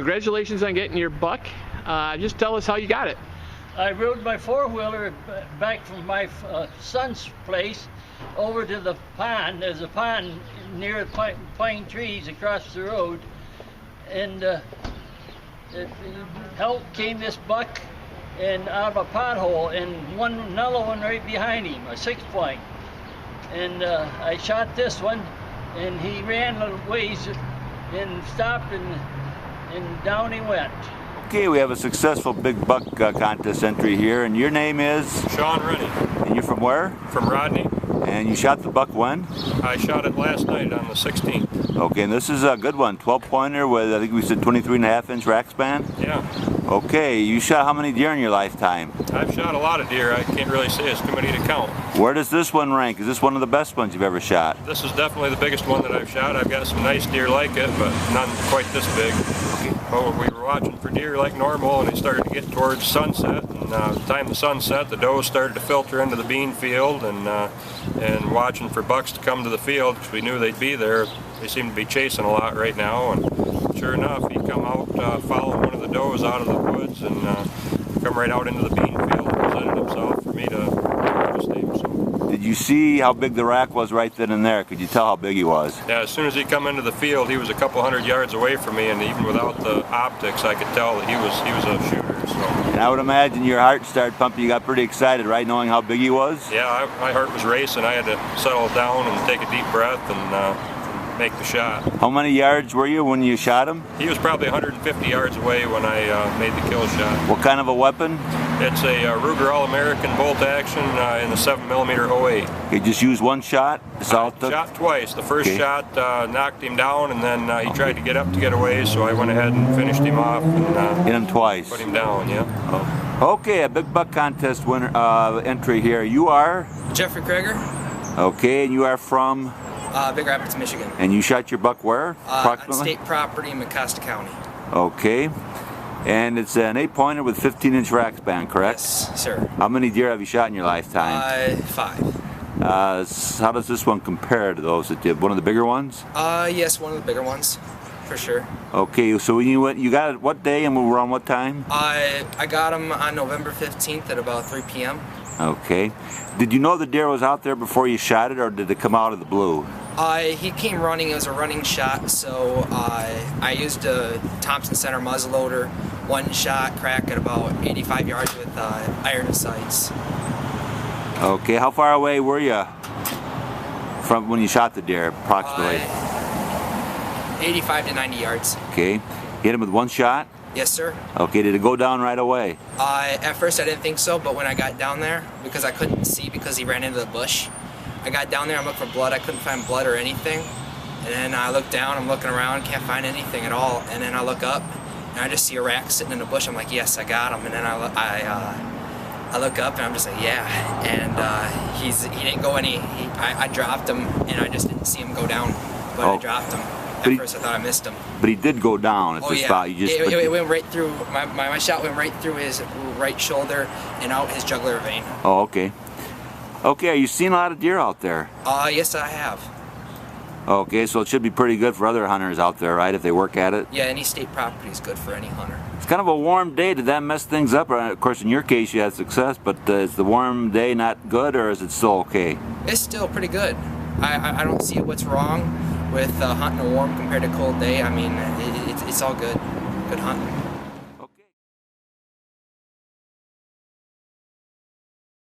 congratulations on getting your buck. Just tell us how you got it. I rode my four-wheeler back from my son's place over to the pond. There's a pond near the pine trees across the road, and out came this buck and out of a pothole, and another one right behind him, a 6-point. And I shot this one, and he ran a ways and stopped, and down he went. Okay, we have a successful big buck contest entry here, and your name is? Sean Rennie. And you're from where? From Rodney. And you shot the buck when? I shot it last night on the 16th. Okay, and this is a good one, 12-pointer with, I think we said 23.5-inch rack span? Yeah. Okay, you shot how many deer in your lifetime? I've shot a lot of deer. I can't really say it's too many to count. Where does this one rank? Is this one of the best ones you've ever shot? This is definitely the biggest one that I've shot. I've got some nice deer like it, but none quite this big. Okay. Oh, we were watching for deer like normal, and it started to get towards sunset. And the time the sun set, the does started to filter into the bean field, and watching for bucks to come to the field because we knew they'd be there. They seem to be chasing a lot right now, and sure enough, he come out following one of the does out of the woods and come right out into the bean field and presented himself for me to harvest him. So. Did you see how big the rack was right then and there? Could you tell how big he was? Yeah, as soon as he come into the field, he was a couple hundred yards away from me, and even without the optics, I could tell that he was a shooter. So. And I would imagine your heart started pumping. You got pretty excited, right, knowing how big he was? Yeah, my heart was racing. I had to settle down and take a deep breath and make the shot. How many yards were you when you shot him? He was probably 150 yards away when I made the kill shot. What kind of a weapon? It's a Ruger All-American bolt action in the 7mm 08. You just use one shot? Shot twice. The first shot knocked him down, and then he tried to get up to get away, so I went ahead and finished him off and hit him twice. Put him down, yeah. Oh. Okay, a big buck contest winner entry here. You are? Jeffrey Krager. Okay, and you are from? Big Rapids, Michigan. And you shot your buck where, approximately? On state property in Mecosta County. Okay. And it's an 8-pointer with 15-inch rack span, correct? Yes, sir. How many deer have you shot in your lifetime? 5. How does this one compare to those that did? One of the bigger ones? Yes, one of the bigger ones, for sure. Okay, so when you got it what day and we were on what time? I got him on November 15th at about 3 p.m. Okay. Did you know the deer was out there before you shot it, or did it come out of the blue? He came running. It was a running shot, so I used a Thompson Center muzzleloader, one shot, crack at about 85 yards with iron sights. Okay, how far away were you from when you shot the deer, approximately? 85 to 90 yards. Okay. Hit him with one shot? Yes, sir. Okay, did it go down right away? At first I didn't think so, but when I got down there, because I couldn't see because he ran into the bush, I got down there, I'm looking for blood, I couldn't find blood or anything. And then I look down, I'm looking around, can't find anything at all. And then I look up, and I just see a rack sitting in the bush. I'm like, yes, I got him. And then I look up, and I'm just like, yeah. And he didn't go any, I dropped him, and I just didn't see him go down, but I dropped him. At first I thought I missed him. But he did go down at the spot. You just it went right through, my shot went right through his right shoulder and out his jugular vein. Oh, okay. Okay, are you seeing a lot of deer out there? Yes, I have. Okay, so it should be pretty good for other hunters out there, right, if they work at it? Yeah, any state property is good for any hunter. It's kind of a warm day. Did that mess things up? Of course, in your case, you had success, but is the warm day not good, or is it still okay? It's still pretty good. I don't see what's wrong with hunting a warm compared to cold day. I mean, it's all good. Good hunting.